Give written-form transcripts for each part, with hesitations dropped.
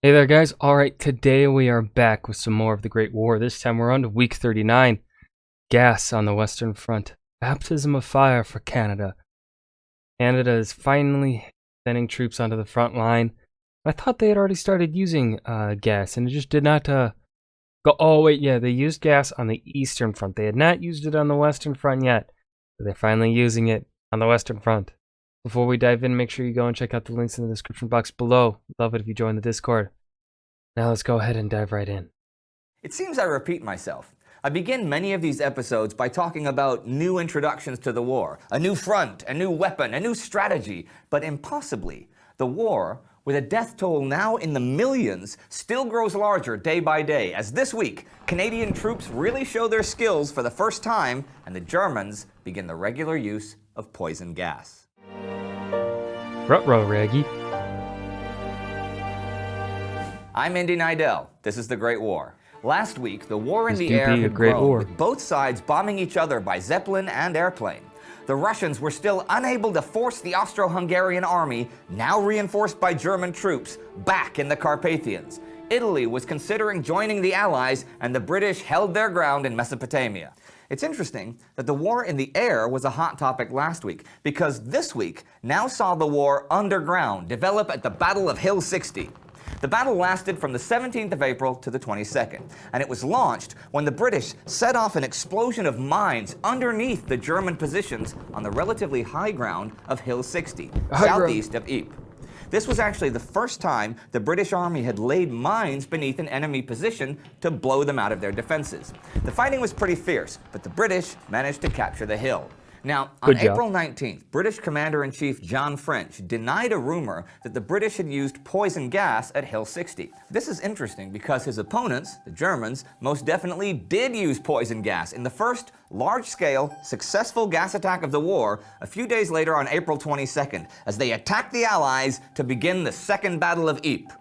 Hey there, guys. All right, today we are back with some more of the Great War. This time we're on to week 39. Gas on the Western Front. Baptism of fire for Canada. Canada is finally sending troops onto the front line. I thought they had already started using gas, and it just did not go. Oh, wait, yeah, they used gas on the Eastern Front. They had not used it on the Western Front yet, but they're finally using it on the Western Front. Before we dive in, make sure you go and check out the links in the description box below. Love it if you join the Discord. Now let's go ahead and dive right in. It seems I repeat myself. I begin many of these episodes by talking about new introductions to the war, a new front, a new weapon, a new strategy, but impossibly, the war, with a death toll now in the millions, still grows larger day by day, as this week, Canadian troops really show their skills for the first time, and the Germans begin the regular use of poison gas. Ruh-roh, Raggy. I'm Indy Nidell. This is The Great War. Last week, the war in This the do air be a had great grown, war. with both sides bombing each other by Zeppelin and airplane. The Russians were still unable to force the Austro-Hungarian army, now reinforced by German troops, back in the Carpathians. Italy was considering joining the Allies, and the British held their ground in Mesopotamia. It's interesting that the war in the air was a hot topic last week, because this week now saw the war underground develop at the Battle of Hill 60. The battle lasted from the 17th of April to the 22nd, and it was launched when the British set off an explosion of mines underneath the German positions on the relatively high ground of Hill 60, southeast of Ypres. This was actually the first time the British Army had laid mines beneath an enemy position to blow them out of their defenses. The fighting was pretty fierce, but the British managed to capture the hill. Now, on April 19th, British Commander-in-Chief John French denied a rumor that the British had used poison gas at Hill 60. This is interesting because his opponents, the Germans, most definitely did use poison gas in the first large-scale, successful gas attack of the war a few days later on April 22nd, as they attacked the Allies to begin the Second Battle of Ypres.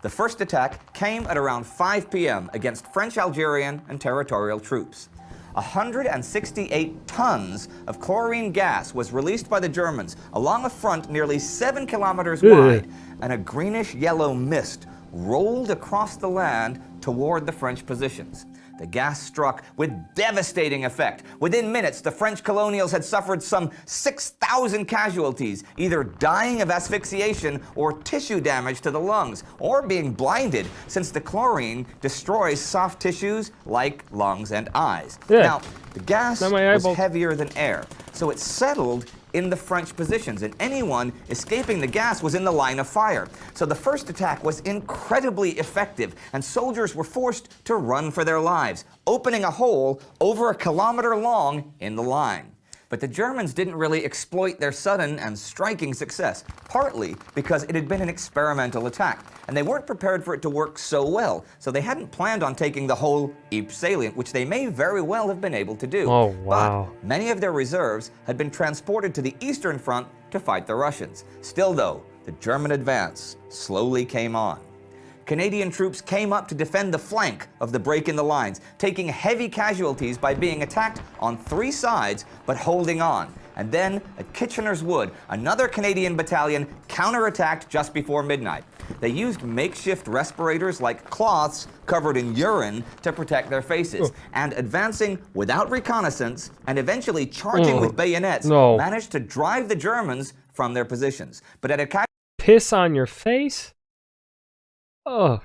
The first attack came at around 5 p.m. against French, Algerian, and territorial troops. 168 tons of chlorine gas was released by the Germans along a front nearly 7 kilometers wide, and a greenish-yellow mist rolled across the land toward the French positions. The gas struck with devastating effect. Within minutes, the French colonials had suffered some 6,000 casualties, either dying of asphyxiation or tissue damage to the lungs, or being blinded, since the chlorine destroys soft tissues like lungs and eyes. Now, the gas was heavier than air, so it settled in the French positions, and anyone escaping the gas was in the line of fire. So the first attack was incredibly effective, and soldiers were forced to run for their lives, opening a hole over a kilometer long in the line. But the Germans didn't really exploit their sudden and striking success, partly because it had been an experimental attack, and they weren't prepared for it to work so well, so they hadn't planned on taking the whole Ypres salient, which they may very well have been able to do. Oh, wow. But many of their reserves had been transported to the Eastern Front to fight the Russians. Still, though, the German advance slowly came on. Canadian troops came up to defend the flank of the break in the lines, taking heavy casualties by being attacked on 3 sides, but holding on. And then, at Kitchener's Wood, another Canadian battalion counterattacked just before midnight. They used makeshift respirators like cloths covered in urine to protect their faces, and advancing without reconnaissance and eventually charging with bayonets, managed to drive the Germans from their positions. But at a piss on your face? Oh,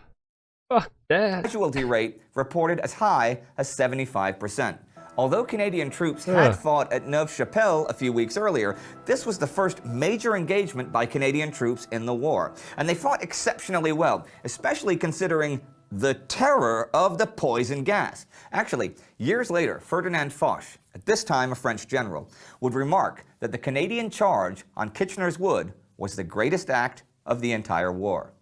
fuck that. Casualty rate reported as high as 75%. Although Canadian troops had fought at Neuve-Chapelle a few weeks earlier, this was the first major engagement by Canadian troops in the war. And they fought exceptionally well, especially considering the terror of the poison gas. Actually, years later, Ferdinand Foch, at this time a French general, would remark that the Canadian charge on Kitchener's Wood was the greatest act of the entire war.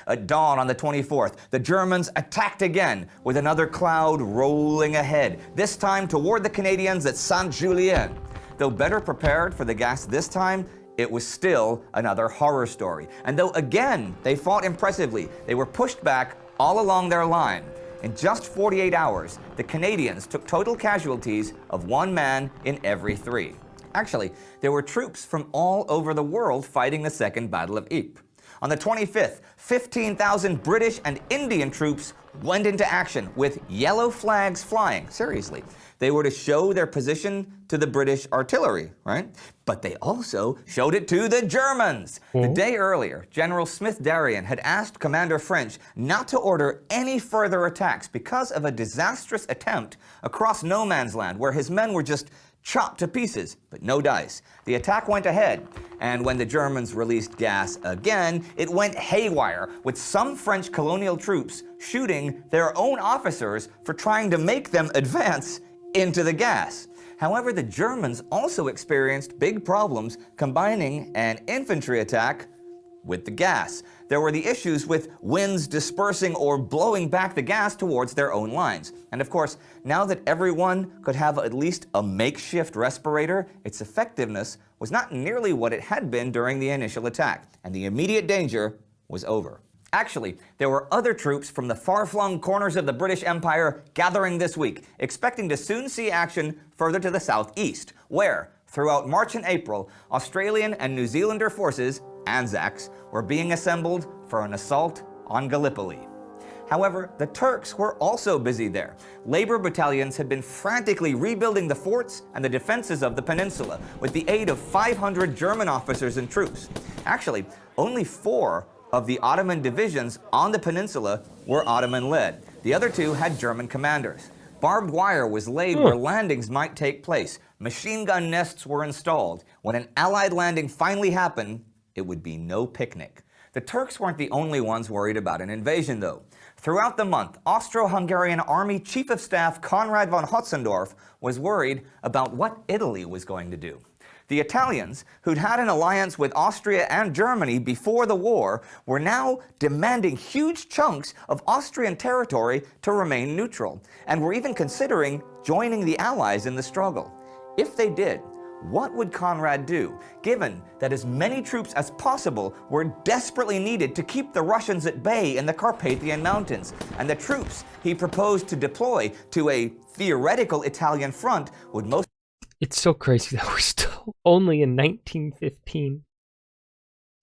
At dawn on the 24th, the Germans attacked again, with another cloud rolling ahead, this time toward the Canadians at Saint-Julien. Though better prepared for the gas this time, it was still another horror story. And though again they fought impressively, they were pushed back all along their line. In just 48 hours, the Canadians took total casualties of 1 man in every 3. Actually, there were troops from all over the world fighting the Second Battle of Ypres. On the 25th, 15,000 British and Indian troops went into action with yellow flags flying. Seriously. They were to show their position to the British artillery, right? But they also showed it to the Germans. The day earlier, General Smith-Darien had asked Commander French not to order any further attacks because of a disastrous attempt across no man's land where his men were just chopped to pieces, but no dice. The attack went ahead, and when the Germans released gas again, it went haywire, with some French colonial troops shooting their own officers for trying to make them advance into the gas. However, the Germans also experienced big problems combining an infantry attack with the gas. There were the issues with winds dispersing or blowing back the gas towards their own lines. And of course, now that everyone could have at least a makeshift respirator, its effectiveness was not nearly what it had been during the initial attack, and the immediate danger was over. Actually, there were other troops from the far-flung corners of the British Empire gathering this week, expecting to soon see action further to the southeast, where, throughout March and April, Australian and New Zealander forces, Anzacs, were being assembled for an assault on Gallipoli. However, the Turks were also busy there. Labour battalions had been frantically rebuilding the forts and the defenses of the peninsula with the aid of 500 German officers and troops. Actually, only 4 of the Ottoman divisions on the peninsula were Ottoman-led. The other 2 had German commanders. Barbed wire was laid where landings might take place. Machine gun nests were installed. When an Allied landing finally happened, it would be no picnic. The Turks weren't the only ones worried about an invasion, though. Throughout the month, Austro-Hungarian Army Chief of Staff Konrad von Hotzendorf was worried about what Italy was going to do. The Italians, who'd had an alliance with Austria and Germany before the war, were now demanding huge chunks of Austrian territory to remain neutral, and were even considering joining the Allies in the struggle. If they did, what would Konrad do, given that as many troops as possible were desperately needed to keep the Russians at bay in the Carpathian Mountains, and the troops he proposed to deploy to a theoretical Italian front would most It's so crazy that we're still only in 1915.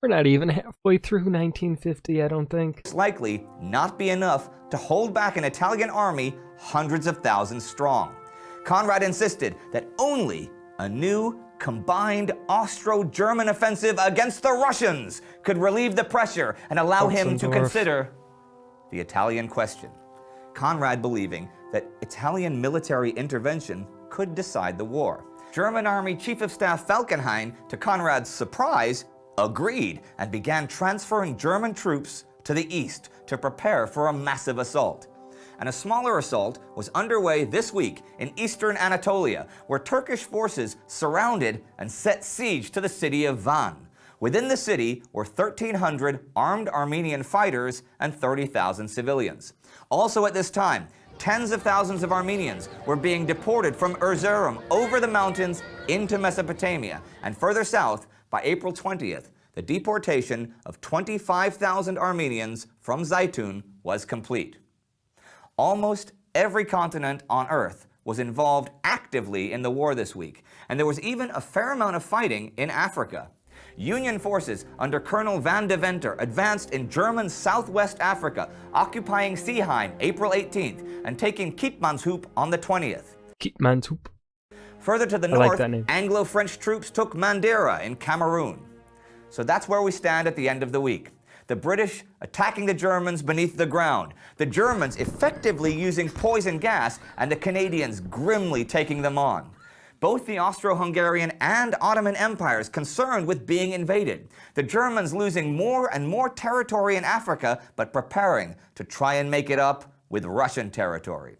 We're not even halfway through 1950, I don't think. likely not be enough to hold back an Italian army hundreds of thousands strong. Konrad insisted that only a new combined Austro-German offensive against the Russians could relieve the pressure and allow him to consider the Italian question. Konrad believing that Italian military intervention could decide the war. German Army Chief of Staff Falkenhayn, to Konrad's surprise, agreed and began transferring German troops to the east to prepare for a massive assault. And a smaller assault was underway this week in eastern Anatolia, where Turkish forces surrounded and set siege to the city of Van. Within the city were 1,300 armed Armenian fighters and 30,000 civilians. Also at this time, tens of thousands of Armenians were being deported from Erzurum over the mountains into Mesopotamia, and further south, by April 20th, the deportation of 25,000 Armenians from Zaytun was complete. Almost every continent on Earth was involved actively in the war this week, and there was even a fair amount of fighting in Africa. Union forces under Colonel Van de Venter advanced in German southwest Africa, occupying Seeheim April 18th and taking Keetmanshoop on the 20th. Keetmanshoop. Further to the north, Anglo-French troops took Mandera in Cameroon. So that's where we stand at the end of the week. The British attacking the Germans beneath the ground, the Germans effectively using poison gas, and the Canadians grimly taking them on. Both the Austro-Hungarian and Ottoman empires concerned with being invaded. The Germans losing more and more territory in Africa, but preparing to try and make it up with Russian territory.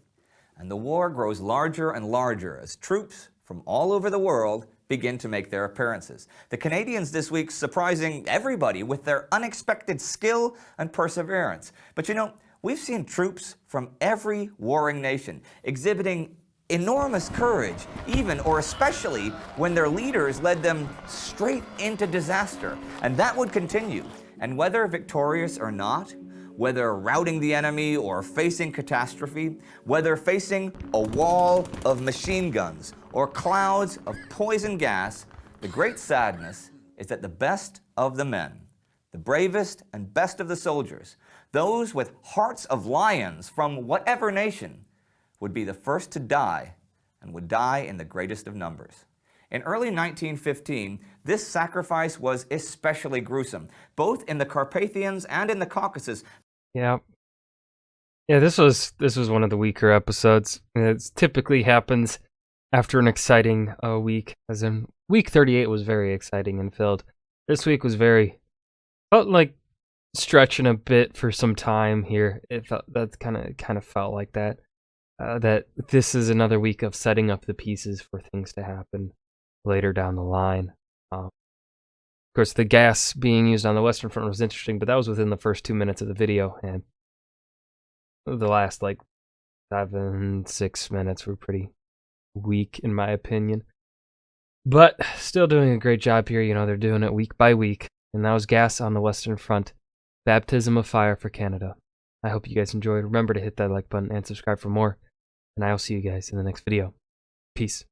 And the war grows larger and larger as troops from all over the world begin to make their appearances. The Canadians this week surprising everybody with their unexpected skill and perseverance. But you know, we've seen troops from every warring nation exhibiting enormous courage, even or especially when their leaders led them straight into disaster. And that would continue. And whether victorious or not, whether routing the enemy or facing catastrophe, whether facing a wall of machine guns or clouds of poison gas, the great sadness is that the best of the men, The bravest and best of the soldiers, those with hearts of lions from whatever nation, would be the first to die and would die in the greatest of numbers. In early 1915, this sacrifice was especially gruesome, both in the Carpathians and in the Caucasus. Yeah. Yeah, this was one of the weaker episodes. It typically happens after an exciting week, as in week 38 was very exciting and filled. This week was felt like stretching a bit for some time here. It felt that kind of felt like that. That this is another week of setting up the pieces for things to happen later down the line. Of course, the gas being used on the Western Front was interesting, but that was within the first 2 minutes of the video, and the last 6 minutes were pretty weak in my opinion. But still doing a great job here. They're doing it week by week. And that was gas on the Western Front. Baptism of fire for Canada. I hope you guys enjoyed. Remember to hit that like button and subscribe for more. And I will see you guys in the next video. Peace.